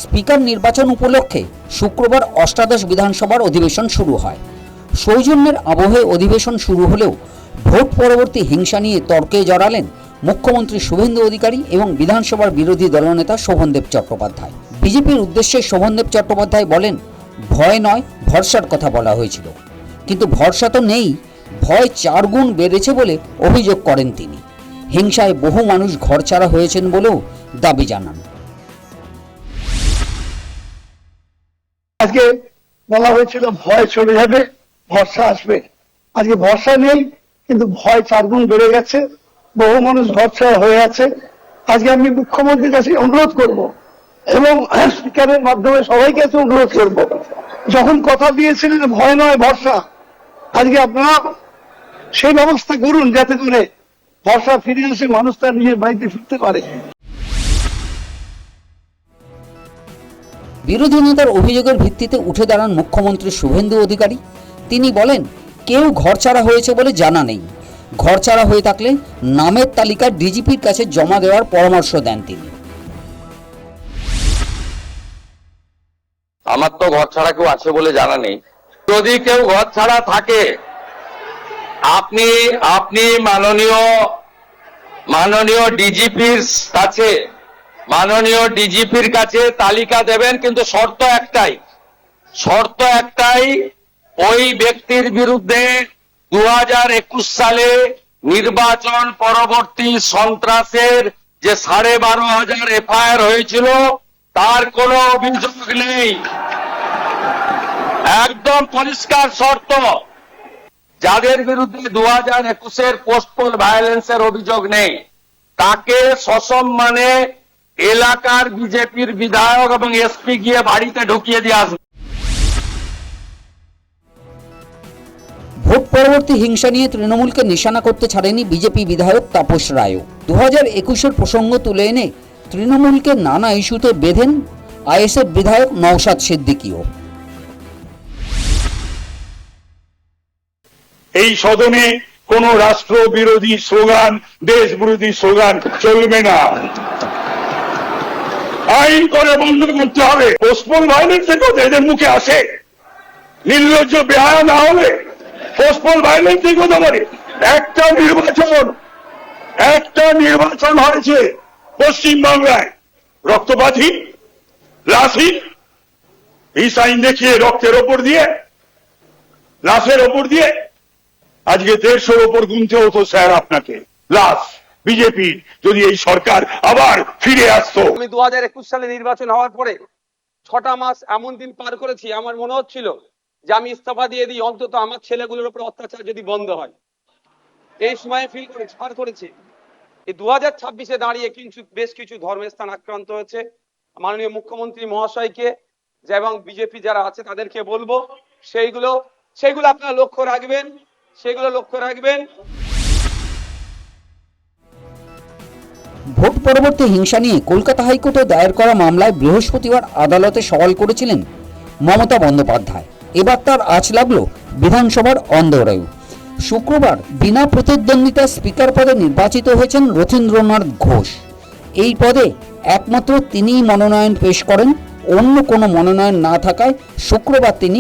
Speaker নির্বাচন উপলক্ষে শুক্রবার অষ্টাদশ বিধানসভার অধিবেশন শুরু হয়। সৌজন্যের আবহে অধিবেশন শুরু হলেও ভোট পরবর্তী হিংসা নিয়ে তর্কে জড়ালেন মুখ্যমন্ত্রী শুভেন্দু অধিকারী এবং বিধানসভার বিরোধী দলনেতা শোভনদেব চট্টোপাধ্যায়। বিজেপির উদ্দেশ্যে শোভনদেব চট্টোপাধ্যায় বলেন, ভয় নয় ভরসার কথা বলা হয়েছিল, কিন্তু ভরসা তো নেই, ভয় 4 গুণ বেড়েছে বলে অভিযোগ করেন তিনি। হিংসায় বহু মানুষ ঘরছাড়া হয়েছেন বলেও দাবি জানান। আজকে বলা হয়েছিল ভয় চলে যাবে, ভরসা আসবে। আজকে ভরসা নেই, কিন্তু ভয় 4 গুণ বেড়ে গেছে, বহু মানুষ ঘরছাড়া হয়ে আছে। আজকে আমি মুখ্যমন্ত্রীর কাছে অনুরোধ করব এবং স্পিকারের মাধ্যমে সবাইকে কাছে অনুরোধ করব, যখন কথা দিয়েছিলেন ভয় নয় ভরসা, আজকে আপনারা সেই ব্যবস্থা করুন যাতে করে ভরসা ফিরে আসে, মানুষ তার নিজের বাড়িতে ফিরতে পারে। বিরোধী নেতার অভিযোগের ভিত্তিতে উঠে দাঁড়ান মুখ্যমন্ত্রী শুভেন্দু অধিকারী। তিনি বলেন, কেউ ঘরছাড়া হয়েছে বলে জানা নেই। ঘরছাড়া হয়ে থাকলে নামের তালিকা ডিজিপির কাছে জমা দেওয়ার পরামর্শ দেন তিনি। আমার তো ঘরছাড়া কেউ আছে বলে জানা নেই। যদি কেউ ঘরছাড়া থাকে, আপনি মাননীয় ডিজিপির কাছে তালিকা দেবেন, কিন্তু শর্ত একটাই, ওই ব্যক্তির বিরুদ্ধে 2021 সালে নির্বাচন পরবর্তী সন্ত্রাসের যে 12,500 এফআইআর হয়েছিল তার কোনো অভিযোগ নেই। একদম পরিষ্কার শর্ত। যাদের বিরুদ্ধে 2021-এর পোস্টপোল ভায়োলেন্সের অভিযোগ নেই, তাকে সসম্মানে এলাকার বিজেপির বিধায়ক এবং এসপি গিয়ে বাড়িতে ঢুকিয়ে দিয়ে আসবে। ভোট পরবর্তী হিংসা নিয়ে তৃণমূলকে নিশানা করতে ছাড়েনি বিজেপি বিধায়ক তাপস রায়ও। 2021-এর প্রসঙ্গ তুলে এনে তৃণমূলকে নানা ইস্যুতে বেঁধেন আইএসএফ বিধায়ক নওশাদ সিদ্দিকীও। এই সদনে কোন রাষ্ট্র বিরোধী স্লোগান, দেশ বিরোধী স্লোগান চলবে না। আইন করে বন্ধ করতে হবে। পোস্টপোল ভায়োলেন্স থেকে এদের মুখে আসে, নির্লজ্জ বেহায়া না হলে পোস্টপোল ভায়োলেন্স থেকে কথা বলে। একটা নির্বাচন হয়েছে পশ্চিমবাংলায়, রক্তপাতহীন, লাশহীন, এই সাইন দেখিয়ে রক্তের ওপর দিয়ে, লাশের ওপর দিয়ে আজকে 150-র ওপর গুনতে হতো স্যার আপনাকে লাশ। বিজেপি যদি এই সরকার আবার ফিরে আসতো। আমি 2021 সালে নির্বাচন হওয়ার পরে 6টা মাস এমন দিন পার করেছি, আমার মনে হচ্ছিল যে আমি ইস্তফা দিয়ে দিই, অন্তত আমার ছেলেগুলোর উপর অত্যাচার যদি বন্ধ হয়। এই সময় ফিল করে পার করেছি। এই 2026-এ দাঁড়িয়ে বেশ কিছু ধর্মস্থান আক্রান্ত হয়েছে। মাননীয় মুখ্যমন্ত্রী মহাশয়কে এবং বিজেপি যারা আছে তাদেরকে বলবো সেইগুলো আপনারা লক্ষ্য রাখবেন। ভোট পরবর্তী হিংসা নিয়ে কলকাতা হাইকোর্টে দায়ের করা মামলায় বৃহস্পতিবার আদালতে সওয়াল করেছিলেন মমতা বন্দ্যোপাধ্যায়। এবার তার আঁচ লাগলো বিধানসভার অন্দরেও। শুক্রবার বিনা প্রতিদ্বন্দ্বিতায় স্পিকার পদে নির্বাচিত হয়েছেন রথীন্দ্রনাথ ঘোষ। এই পদে একমাত্র তিনিই মনোনয়ন পেশ করেন। অন্য কোনো মনোনয়ন না থাকায় শুক্রবার তিনি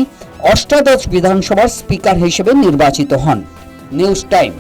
অষ্টাদশ বিধানসভার স্পিকার হিসেবে নির্বাচিত হন। News time.